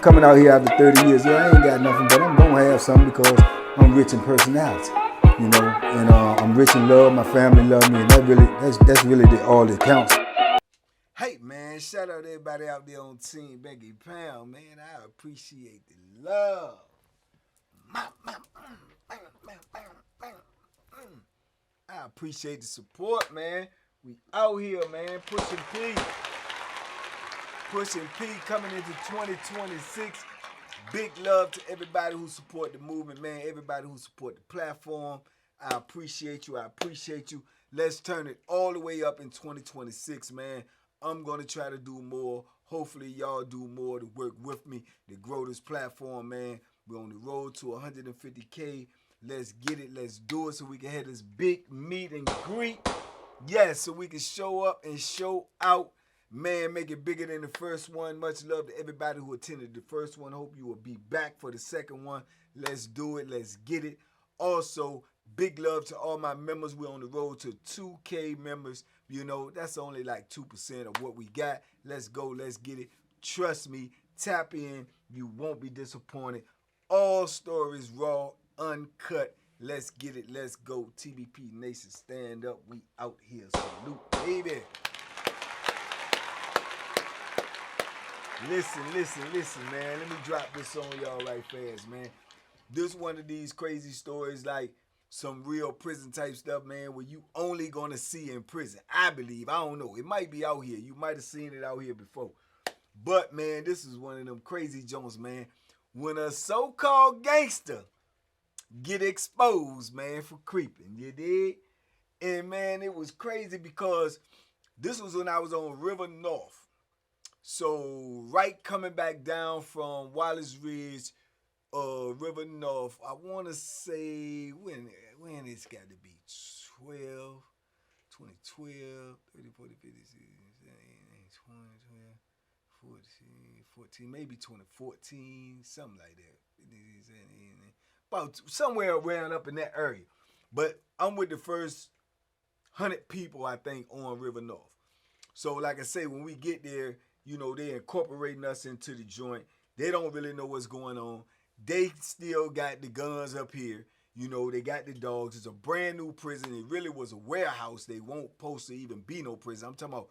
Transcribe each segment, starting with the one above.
coming out here after 30 years. Yeah, I ain't got nothing, but I'm gonna have something because I'm rich in personality, you know, and I'm rich in love. My family love me, and that's really all that counts. Hey man, shout out to everybody out there on Team Banky Pound, man. I appreciate the love. I appreciate the support, man. We out here, man, pushing P. Pushing P coming into 2026. Big love to everybody who support the movement, man. Everybody who support the platform. I appreciate you. I appreciate you. Let's turn it all the way up in 2026, man. I'm going to try to do more. Hopefully, y'all do more to work with me to grow this platform, man. We're on the road to 150K. Let's get it. Let's do it so we can have this big meet and greet. Yes, so we can show up and show out. Man, make it bigger than the first one. Much love to everybody who attended the first one. Hope you will be back for the second one. Let's do it. Let's get it. Also, big love to all my members. We're on the road to 2K members. You know, that's only like 2% of what we got. Let's go. Let's get it. Trust me. Tap in. You won't be disappointed. All stories raw, uncut. Let's get it. Let's go. TBP Nation, stand up. We out here. Salute, baby. Listen, man. Let me drop this on y'all right fast, man. This one of these crazy stories, like some real prison type stuff, man, where you only gonna see in prison. I believe. I don't know. It might be out here. You might have seen it out here before. But, man, this is one of them crazy joints, man. When a so-called gangster get exposed, man, for creeping. You dig? And, man, it was crazy because this was when I was on River North. So, right coming back down from Wallace Ridge, River North, I want to say, when it's got to be 2012, 30, 40, 50, 60, 20, 14, maybe 2014, something like that. About somewhere around up in that area. But I'm with the first 100 people, I think, on River North. So, like I say, when we get there, you know, they incorporating us into the joint. They don't really know what's going on. They still got the guns up here. You know, they got the dogs. It's a brand new prison. It really was a warehouse. They won't supposed to even be no prison. I'm talking about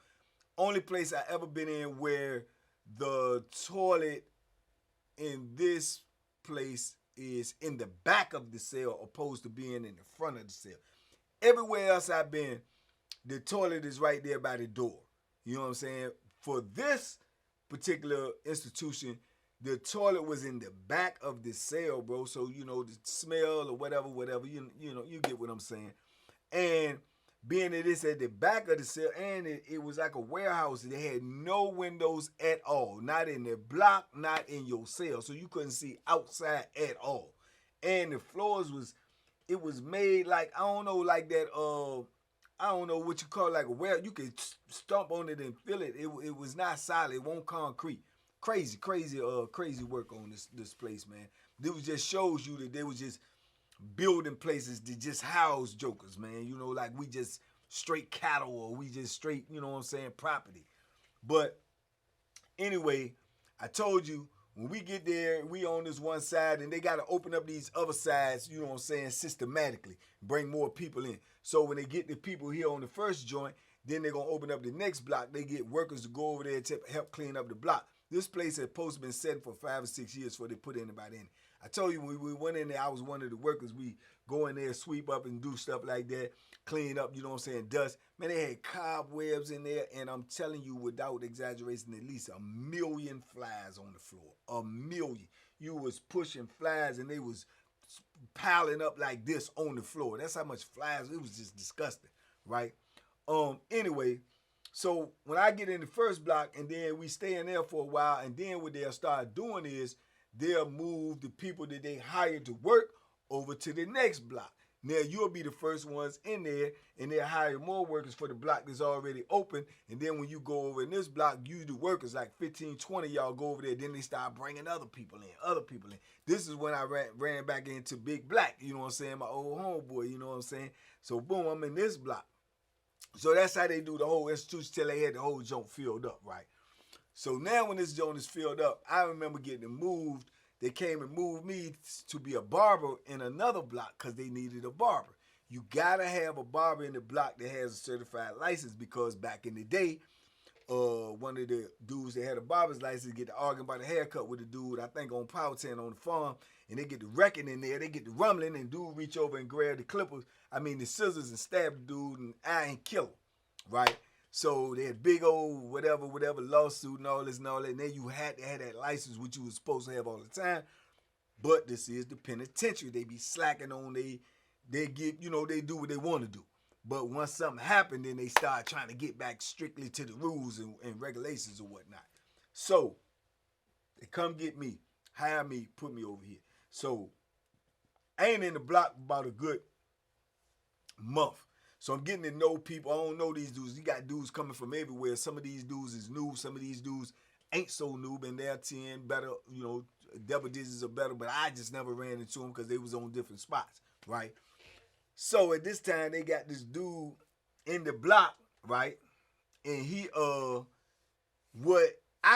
only place I ever been in where the toilet in this place is in the back of the cell opposed to being in the front of the cell. Everywhere else I've been, the toilet is right there by the door. You know what I'm saying? For this particular institution, the toilet was in the back of the cell, bro. So, you know, the smell or whatever, you know, you get what I'm saying. And being that it's at the back of the cell, and it was like a warehouse, they had no windows at all. Not in the block, not in your cell. So you couldn't see outside at all. And the floors it was made like, I don't know, like that, I don't know what you call it, like a well, you could stomp on it and feel it. It was not solid. It won't concrete. Crazy work on this place, man. It was just shows you that they was just building places to just house jokers, man. You know, like we just straight cattle or we just straight, you know what I'm saying, property. But anyway, I told you, when we get there, we on this one side, and they got to open up these other sides, you know what I'm saying, systematically, bring more people in. So when they get the people here on the first joint, then they're going to open up the next block. They get workers to go over there to help clean up the block. This place had supposed to been set for 5 or 6 years before they put anybody in. I told you when we went in there, I was one of the workers. We go in there, sweep up and do stuff like that, clean up, you know what I'm saying, dust. Man, they had cobwebs in there, and I'm telling you, without exaggeration, at least 1 million flies on the floor. 1 million. You was pushing flies, and they was piling up like this on the floor. That's how much flies. It was just disgusting, right? Anyway, so when I get in the first block, and then we stay in there for a while, and then what they'll start doing is they'll move the people that they hired to work over to the next block. Now, you'll be the first ones in there, and they'll hire more workers for the block that's already open. And then when you go over in this block, you the workers, like 15, 20 y'all go over there. Then they start bringing other people in. This is when I ran back into Big Black, you know what I'm saying, my old homeboy, you know what I'm saying. So, boom, I'm in this block. So that's how they do the whole institution till they had the whole joint filled up, right? So now when this joint is filled up, I remember getting moved. They came and moved me to be a barber in another block because they needed a barber. You gotta have a barber in the block that has a certified license because back in the day, one of the dudes that had a barber's license get to arguing about a haircut with the dude, I think on Powhatan on the farm, and they get the wrecking in there, they get the rumbling, and dude reach over and grab the scissors and stab the dude and eye and kill him, right? So they had big old whatever lawsuit and all this and all that, and then you had to have that license, which you was supposed to have all the time. But this is the penitentiary. They be slacking on they get, they do what they want to do. But once something happened, then they start trying to get back strictly to the rules and regulations and whatnot. So they come get me, hire me, put me over here. So I ain't in the block about a good month. So I'm getting to know people. I don't know these dudes. You got dudes coming from everywhere. Some of these dudes is new. Some of these dudes ain't so new. Been there 10, better, double digits or better. But I just never ran into them because they was on different spots, right? So at this time, they got this dude in the block, right? And he, I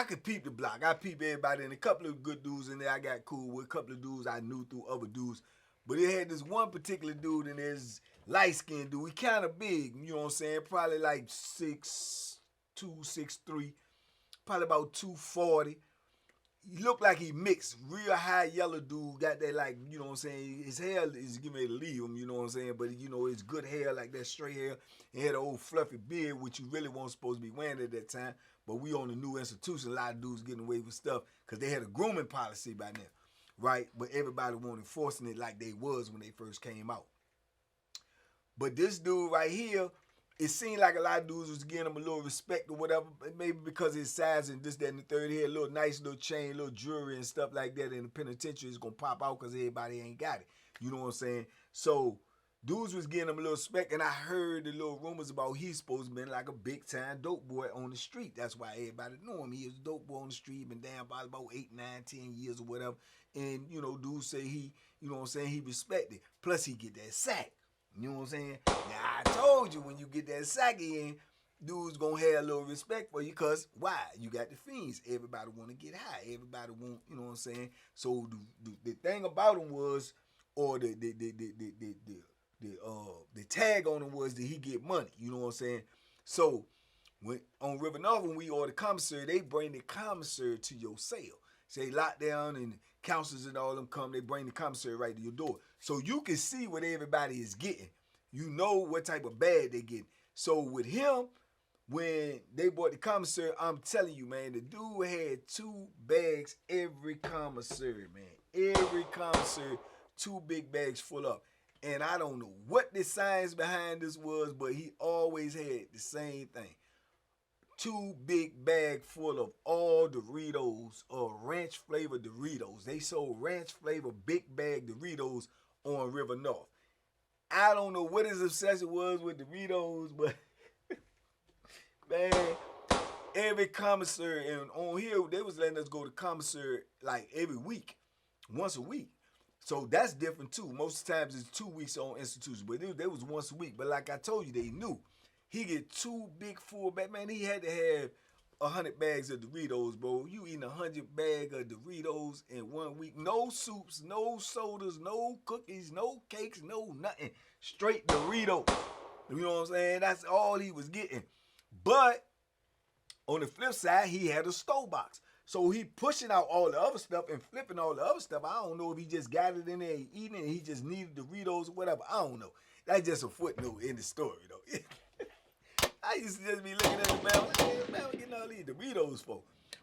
could peep the block. I peep everybody, and a couple of good dudes in there I got cool with. A couple of dudes I knew through other dudes. But it had this one particular dude in there's light-skinned dude. He kind of big, you know what I'm saying? Probably like 6'2", 6'3", probably about 240. He looked like he mixed. Real high yellow dude, got that like, you know what I'm saying? His hair is getting ready to leave him, you know what I'm saying? But, it's good hair, like that straight hair. He had an old fluffy beard, which you really weren't supposed to be wearing at that time. But we on the new institution, a lot of dudes getting away with stuff because they had a grooming policy by now, right? But everybody wasn't enforcing it like they was when they first came out. But this dude right here, it seemed like a lot of dudes was giving him a little respect or whatever, maybe because of his size and this, that, and the third. He had a little nice little chain, little jewelry and stuff like that. In the penitentiary, it's going to pop out because everybody ain't got it. You know what I'm saying? So dudes was giving him a little respect, and I heard the little rumors about he's supposed to be like a big-time dope boy on the street. That's why everybody knew him. He was a dope boy on the street, been down by about 8, 9, 10 years or whatever. And, dudes say he, he respected. Plus, he get that sack. You know what I'm saying? Now, I told you when you get that sack in, dudes gonna have a little respect for you because why? You got the fiends. Everybody want to get high. Everybody want, you know what I'm saying? So the thing about him was, or the tag on him was that he get money. You know what I'm saying? So when on River North, when we order commissary, they bring the commissary to your cell. Say lockdown and counselors and all them come, they bring the commissary right to your door. So you can see what everybody is getting. You know what type of bag they get. So with him, when they bought the commissary, I'm telling you, man, the dude had 2 bags every commissary, man. Every commissary, 2 big bags full up. And I don't know what the science behind this was, but he always had the same thing. 2 big bag full of all Doritos or ranch flavored Doritos. They sold ranch flavored big bag Doritos on River North. I don't know what his obsession was with Doritos, but man, every commissary, and on here they was letting us go to commissary like every week, once a week. So that's different too. Most times it's 2 weeks on institution, but they was once a week. But like I told you, they knew. He get 2 big full bags. Man, he had to have 100 bags of Doritos, bro. You eating 100 bags of Doritos in 1 week. No soups, no sodas, no cookies, no cakes, no nothing. Straight Doritos. You know what I'm saying? That's all he was getting. But on the flip side, he had a store box. So he pushing out all the other stuff and flipping all the other stuff. I don't know if he just got it in there and eating it and he just needed Doritos or whatever. I don't know. That's just a footnote in the story, though. I used to just be looking at the man, like, hey, man, what getting all these Doritos for?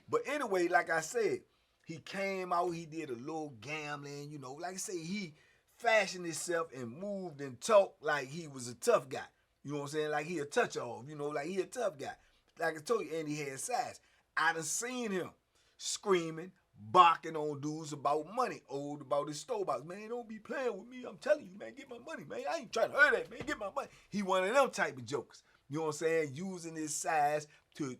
But anyway, like I said, he came out, he did a little gambling, like I say, he fashioned himself and moved and talked like he was a tough guy. You know what I'm saying? Like he a touch-off, like he a tough guy. Like I told you, and he had size. I done seen him screaming, barking on dudes about money, old about his store box. Man, don't be playing with me. I'm telling you, man, get my money, man. I ain't trying to hurt that, man. Get my money. He one of them type of jokers. You know what I'm saying? Using his size to,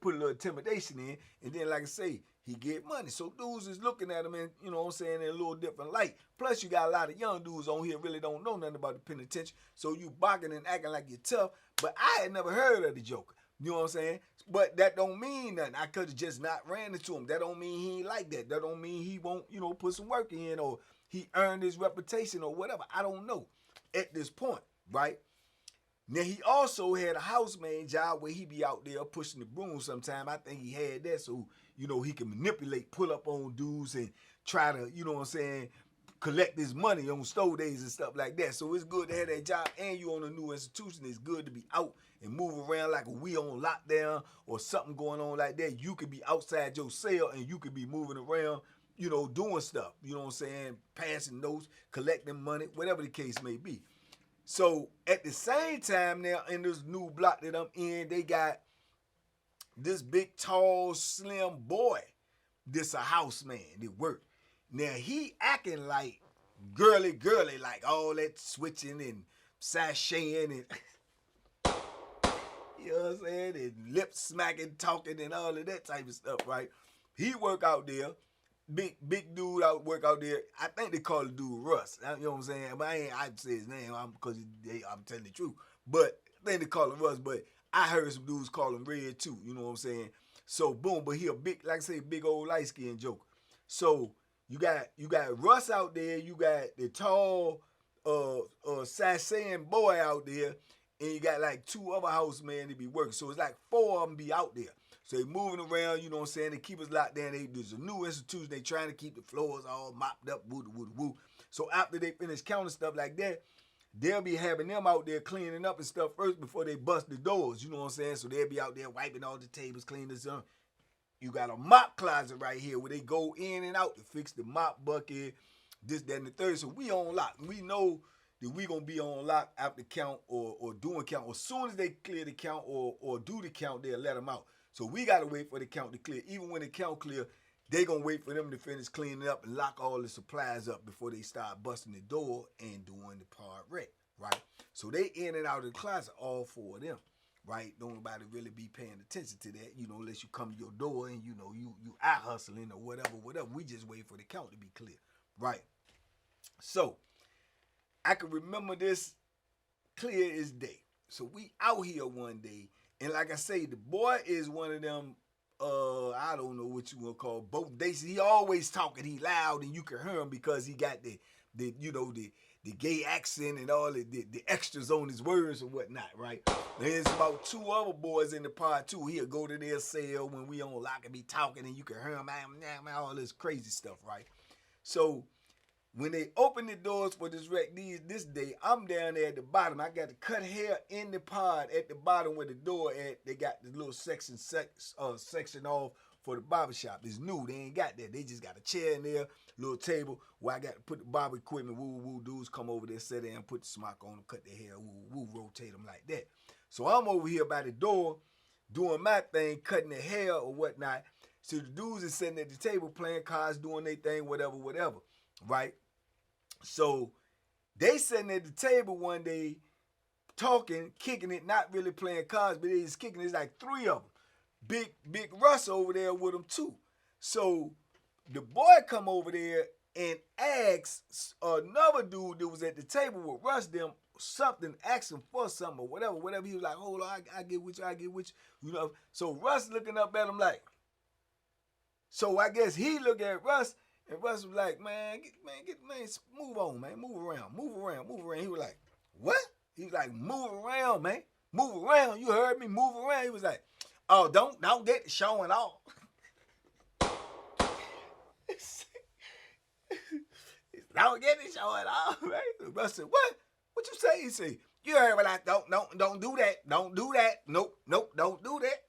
put a little intimidation in. And then, like I say, he get money. So dudes is looking at him in, you know what I'm saying, in a little different light. Plus, you got a lot of young dudes on here really don't know nothing about the penitentiary. So you barking and acting like you're tough. But I had never heard of the joker. You know what I'm saying? But that don't mean nothing. I could have just not ran into him. That don't mean he ain't like that. That don't mean he won't, put some work in, or he earned his reputation or whatever. I don't know at this point, right? Now, he also had a housemaid job where he be out there pushing the broom sometime. I think he had that so, he can manipulate, pull up on dudes and try to, collect his money on store days and stuff like that. So it's good to have that job, and you on a new institution. It's good to be out and move around like we on lockdown or something going on like that. You could be outside your cell and you could be moving around, doing stuff, passing notes, collecting money, whatever the case may be. So at the same time now, in this new block that I'm in, they got this big, tall, slim boy. This a houseman that work. Now he acting like girly, like all that switching and sashaying and you know what I'm saying, and lip smacking, talking, and all of that type of stuff, right? He work out there. Big dude work out there. I think they call the dude Russ. You know what I'm saying? But I say his name because I'm telling the truth. But I think they call him Russ. But I heard some dudes call him Red too. You know what I'm saying? So boom. But he a big, like I say, big old light skinned joker. So you got Russ out there. You got the tall, Sasayan boy out there, and you got like two other housemen to be working. So it's like four of them be out there. So they moving around, you know what I'm saying? They keep us locked down. There's a new institution. They trying to keep the floors all mopped up, woo. So after they finish counting stuff like that, they'll be having them out there cleaning up and stuff first before they bust the doors, you know what I'm saying? So they'll be out there wiping all the tables, cleaning this up. You got a mop closet right here where they go in and out to fix the mop bucket, this, that, and the third. So we on lock. We know that we going to be on lock after count or doing count. As soon as they clear the count or do the count, they'll let them out. So we got to wait for the count to clear. Even when the count clear, they going to wait for them to finish cleaning up and lock all the supplies up before they start busting the door and doing the part wreck, right? So they in and out of the closet, all four of them, right? Don't nobody really be paying attention to that, unless you come to your door and, you out hustling or whatever. We just wait for the count to be clear, right? So I can remember this clear as day. So we out here one day. And like I say, the boy is one of them, I don't know what you want to call both. He always talking, he loud, and you can hear him because he got the gay accent and all the extras on his words and whatnot, right? There's about two other boys in the pod too. He'll go to their cell when we on lock and be talking, and you can hear him, all this crazy stuff, right? So when they open the doors for this wreck this day, I'm down there at the bottom. I got to cut hair in the pod at the bottom where the door at. They got the little section off for the barbershop. It's new. They ain't got that. They just got a chair in there, little table where I got to put the barber equipment. Woo, dudes come over there, sit there and put the smock on them, cut their hair, woo, rotate them like that. So I'm over here by the door doing my thing, cutting their hair or whatnot. So the dudes is sitting at the table playing cards, doing their thing, whatever, right? So they sitting at the table one day talking, kicking it, not really playing cards, but they just kicking it. It's like three of them. Big Russ over there with them too. So the boy come over there and asks another dude that was at the table with Russ them something, ask him for something or whatever. He was like, hold on, I get with you. So Russ looking up at him like, so I guess he look at Russ. And Russ was like, man, move on, man. Move around. He was like, what? He was like, move around, man. Move around. You heard me, move around. He was like, oh, don't get showing off. Don't get it showing off, man. Russ said, what? What you say? He said, you heard what I don't do that. Don't do that. Nope, don't do that.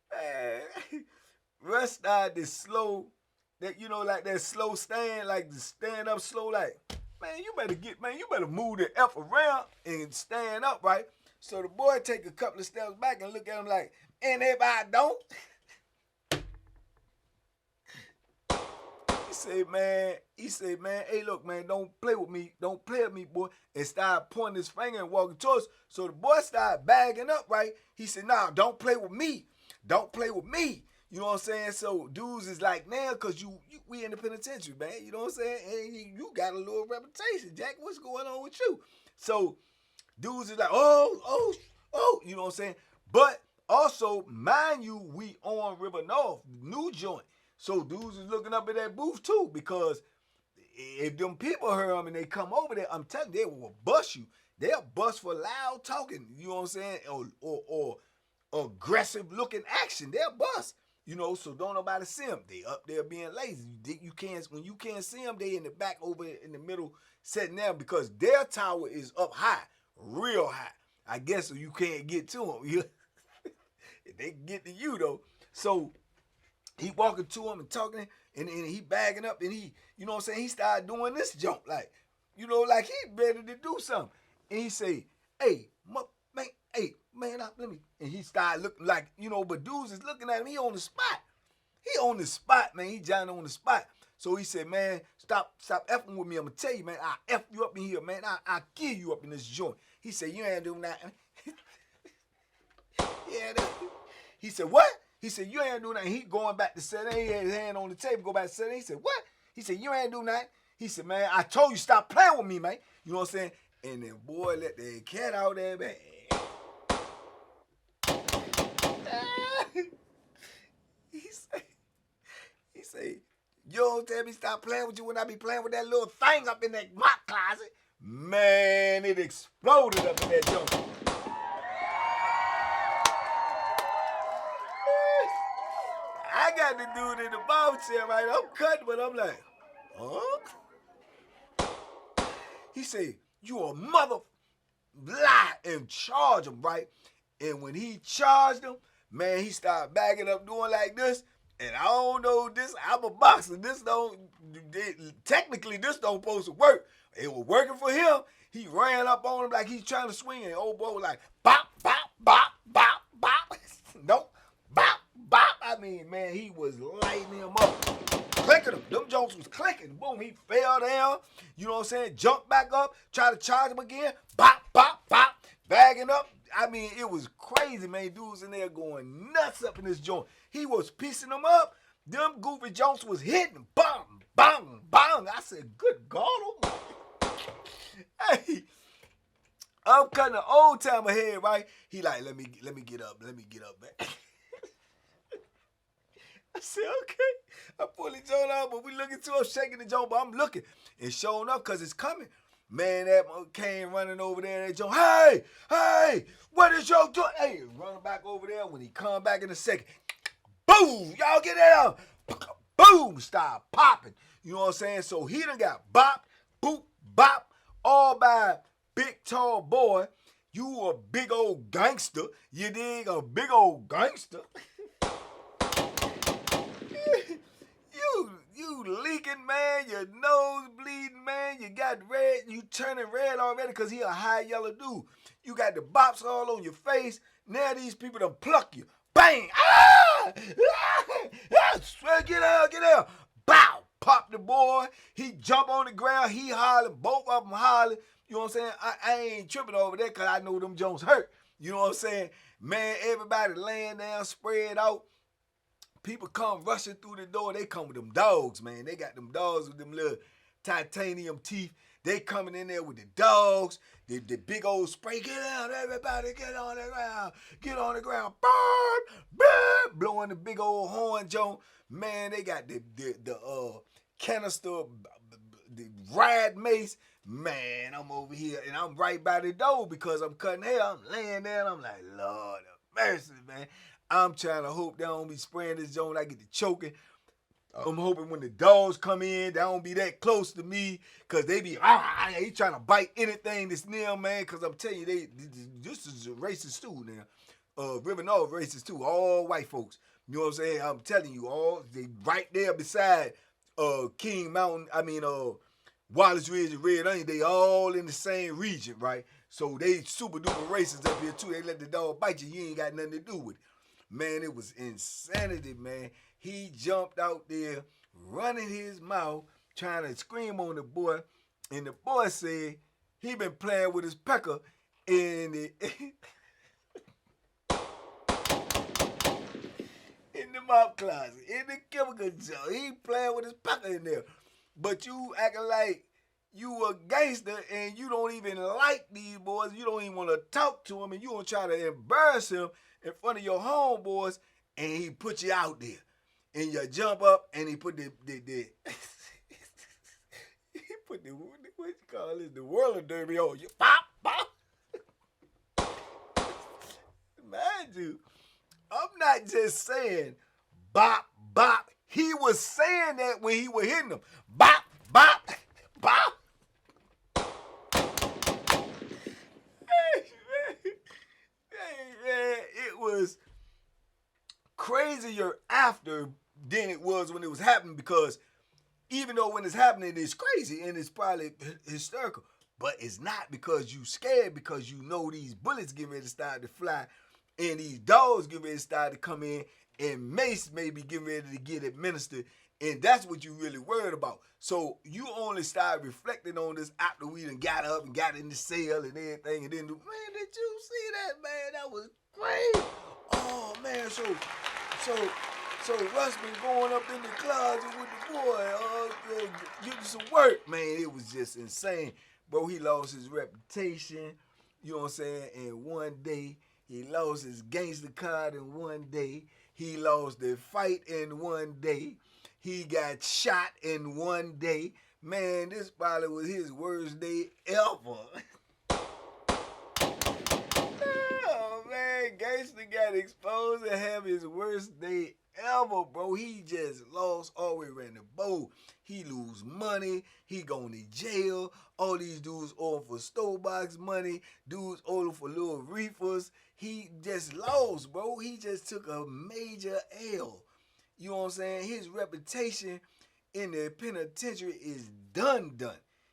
Man, Russ started this slow, that like that slow stand, like the stand up slow, like, man, you better move the F around and stand up, right? So the boy take a couple of steps back and look at him like, and if I don't, he say, man, hey, look, man, don't play with me, boy, and start pointing his finger and walking towards. So the boy started bagging up, right? He said, nah, don't play with me. You know what I'm saying? So dudes is like, now, because we in the penitentiary, man. You know what I'm saying? And you got a little reputation, Jack. What's going on with you? So dudes is like, oh, you know what I'm saying? But Also, mind you, we on River North, new joint. So dudes is looking up at that booth too, because if them people heard them and they come over there, I'm telling you, they will bust you. They'll bust for loud talking, you know what I'm saying? Or aggressive looking action. They'll bust. You know, so don't nobody see them. They up there being lazy. You can't when you can't see them, they in the back over in the middle sitting there because their tower is up high, real high. I guess so you can't get to them. They can get to you though. So he walking to him and talking, and he bagging up, and he, you know what I'm saying, he started doing this jump, like, you know, like he ready to do something. And he say, hey, man, hey, man, let me, and he started looking like, you know, but dudes is looking at him, he on the spot. He on the spot, man, he Johnny on the spot. So he said, man, stop effing with me, I'm gonna tell you, man, I'll F you up in here, man, I'll kill you up in this joint. He said, you ain't doing nothing. Yeah, he said, what? He said, you ain't doing nothing. He going back to sit down. He had his hand on the table, go back to sit down. He said, what? He said, you ain't doing nothing. He said, man, I told you stop playing with me, man. You know what I'm saying? And then, boy, let the cat out there, man. he said, you don't tell me stop playing with you when I be playing with that little thing up in that mop closet. Man, it exploded up in that junk. I got the dude in the barber chair, right? I'm cutting, but I'm like, huh? He said, you a mother lie and charge him, right? And when he charged him, man, he started backing up doing like this. And I don't know this, I'm a boxer. Technically, this don't supposed to work. It was working for him. He ran up on him like he's trying to swing, and old boy was like, bop, bop, bop, bop, bop. Nope. Bop, bop. I mean, man, he was lighting him up. Clicking him. Them jokes was clicking. Boom, he fell down. You know what I'm saying? Jumped back up. Try to charge him again. Bop, bop, bop. Bagging up. I mean, it was crazy, man. Dudes in there going nuts up in this joint. He was piecing them up. Them goofy jokes was hitting. Bang, bang, bang. I said, good God. Hey. I'm cutting an old timer head, right? He like, let me get up. Let me get up, man. I said, okay. I pull the joint out, but we looking to him, shaking the joint, but I'm looking. And showing up, because it's coming. Man, that came running over there, that joint, hey, what is your doing? Hey, running back over there. When he come back in a second, boom, y'all get that out. Boom, start popping. You know what I'm saying? So he done got bop, boop, bop, all by big, tall boy. You a big old gangster. You dig? A big old gangster. You leaking, man. Your nose bleeding, man. You got red. You turning red already because he a high yellow dude. You got the bops all on your face. Now these people done pluck you. Bang! Ah! Get out. Bow! Pop the boy. He jump on the ground. He hollering. Both of them hollering. You know what I'm saying? I ain't tripping over there because I know them Jones hurt. You know what I'm saying? Man, everybody laying down, spread out. People come rushing through the door. They come with them dogs, man. They got them dogs with them little titanium teeth. They coming in there with the dogs, the big old spray. Get out, everybody. Get on the ground. Get on the ground. Burn, burn. Blowing the big old horn, Joe. Man, they got the canister, the rad mace. Man, I'm over here, and I'm right by the door because I'm cutting hair. I'm laying there, and I'm like, Lord have mercy, man. I'm trying to hope they don't be spraying this joint. I get to choking. I'm hoping when the dogs come in, they don't be that close to me because they be, he trying to bite anything that's near, man, because I'm telling you, this is a racist too now. River North racist too, all white folks. You know what I'm saying? I'm telling you, they right there beside King Mountain, Wallace Ridge and Red Onion, they all in the same region, right? So they super duper racist up here too. They let the dog bite you, you ain't got nothing to do with it. Man, it was insanity, man. He jumped out there, running his mouth, trying to scream on the boy. And the boy said he been playing with his pecker in the mop closet, in the chemical jar. He playing with his pecker in there. But you acting like you a gangster and you don't even like these boys. You don't even want to talk to him, and you don't try to embarrass him in front of your homeboys, and he put you out there. And you jump up and he put the he put the what you call it, the roller derby on you. Pop, pop. Mind you, I'm not just saying bop, bop. He was saying that when he was hitting them. Bop, bop, bop. Hey, man, it was crazier after than it was when it was happening, because even though when it's happening it's crazy and it's probably hysterical, but it's not, because you scared, because you know these bullets get ready to start to fly and these dogs get ready to start to come in and mace may be getting ready to get administered, and that's what you really worried about. So you only start reflecting on this after we done got up and got in the cell and everything, and then, man, did you see that, man? That was great. Oh, man, so Russ been going up in the closet with the boy, getting some work. Man, it was just insane. Bro, he lost his reputation, you know what I'm saying, in one day. He lost his gangster card in one day. He lost the fight in one day. He got shot in one day. Man, this probably was his worst day ever. Oh, man, Gangsta got exposed and have his worst day ever, bro. He just lost all the way around the boat. He lose money. He going to jail. All these dudes owe him for store box money. Dudes owe him for little reefers. He just lost, bro. He just took a major L. You know what I'm saying? His reputation in the penitentiary is done.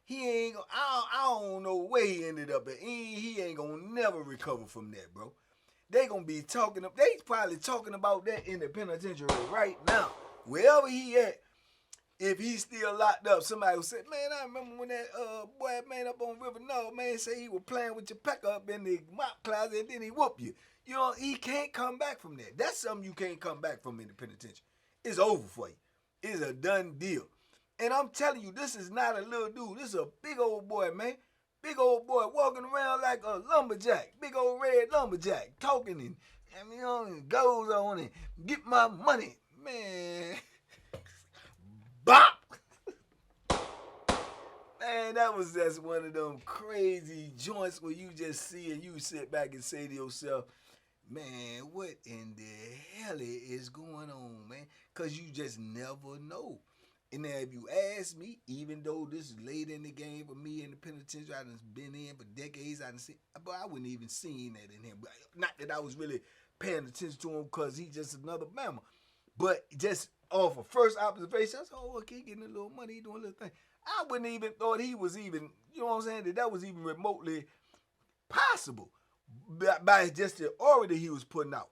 He ain't, I don't know where he ended up at. He ain't gonna never recover from that, bro. They gonna be talking, they probably talking about that in the penitentiary right now. Wherever he at, if he's still locked up, somebody will say, man, I remember when that boy man up on River North, man, say he was playing with your pecker up in the mop closet and then he whoop you. You know, he can't come back from that. That's something you can't come back from in the penitentiary. It's over for you. It's a done deal. And I'm telling you, this is not a little dude. This is a big old boy, man. Big old boy walking around like a lumberjack. Big old red lumberjack. Talking and, and goes on and get my money. Man. Bop! Man, that was just one of them crazy joints where you just see and you sit back and say to yourself, man, what in the hell is going on, man? Because you just never know. And now if you ask me, even though this is late in the game for me in the penitentiary, I done been in for decades, but I wouldn't even seen that in him. Not that I was really paying attention to him because he's just another Bama. But just off of first observation, I said, oh, okay, he getting a little money, he doing a little thing. I wouldn't even thought he was even, you know what I'm saying, that was even remotely possible by just the aura that he was putting out.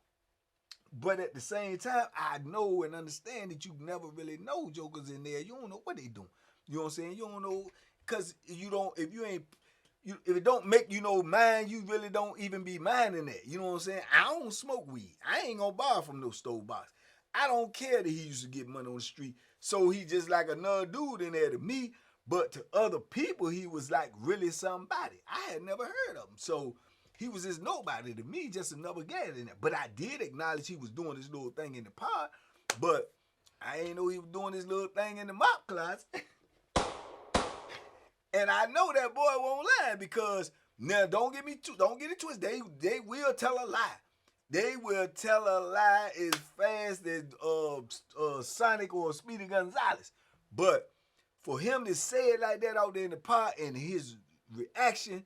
But at the same time, I know and understand that you never really know jokers in there. You don't know what they doing. You know what I'm saying? You don't know, because you don't, if it don't make you know mind, you really don't even be minding that. You know what I'm saying? I don't smoke weed. I ain't gonna borrow from no store box. I don't care that he used to get money on the street. So he just like another dude in there to me. But to other people, he was like really somebody. I had never heard of him. So he was just nobody to me, just another guy in there. But I did acknowledge he was doing this little thing in the pod. But I ain't know he was doing this little thing in the mop closet. And I know that boy won't lie, because now don't get it twisted. They will tell a lie. They will tell a lie as fast as Sonic or Speedy Gonzalez. But for him to say it like that out there in the pod, and his reaction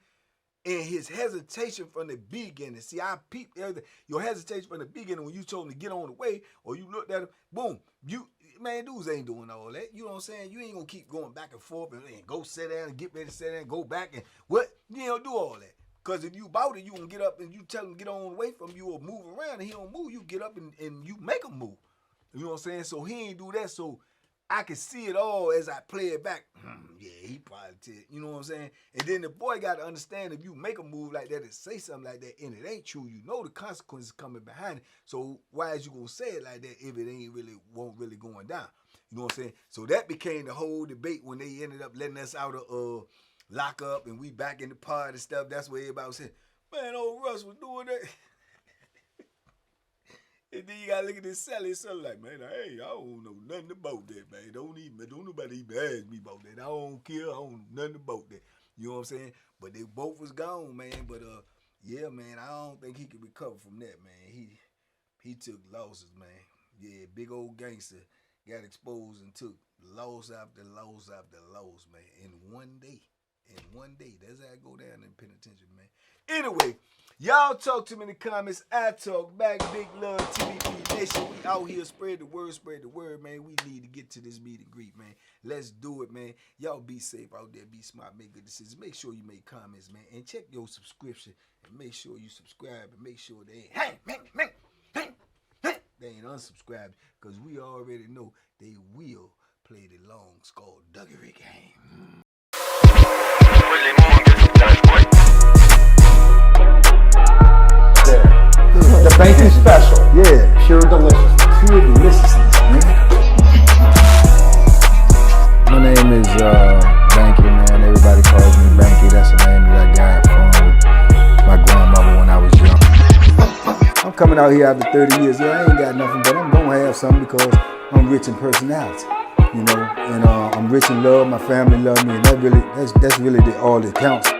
and his hesitation from the beginning. See, I peeped everything. Your hesitation from the beginning when you told him to get on the way, or you looked at him, boom, man, dudes ain't doing all that. You know what I'm saying? You ain't gonna keep going back and forth and go sit down and get ready to sit down and go back and what? You ain't gonna do all that. Because if you about it, you gonna get up and you tell him to get on away from you or move around, and he don't move, you get up and you make him move. You know what I'm saying? So he ain't do that. So I can see it all as I play it back. Yeah, he probably did. You know what I'm saying? And then the boy got to understand, if you make a move like that and say something like that and it ain't true, you know the consequences coming behind it. So why is you going to say it like that if it ain't really, won't really going down? You know what I'm saying? So that became the whole debate when they ended up letting us out of lockup and we back in the pod and stuff. That's what everybody was saying. Man, old Russ was doing that. And then you gotta look at this Sally. So like, man, hey, I don't know nothing about that, man. Don't nobody even ask me about that. I don't care. I don't know nothing about that. You know what I'm saying? But they both was gone, man. But yeah, man, I don't think he could recover from that, man. He took losses, man. Yeah, big old gangster got exposed and took loss after loss after loss, man. In one day. That's how I go down in penitentiary, man. Anyway, y'all talk to me in the comments. I talk back. Big love, TVP Nation. We out here. Spread the word, man. We need to get to this meet and greet, man. Let's do it, man. Y'all be safe out there. Be smart. Make good decisions. Make sure you make comments, man. And check your subscription. And make sure you subscribe. And make sure they ain't unsubscribed. Because we already know they will play the long skullduggery game. The banky special. Yeah. Pure deliciousness. Pure deliciousness, man. My name is Banky, man. Everybody calls me Banky. That's the name that I got from my grandmother when I was young. I'm coming out here after 30 years. Yeah, I ain't got nothing, but I'm gonna have something because I'm rich in personality, you know, and I'm rich in love. My family love me, and that's really all that counts.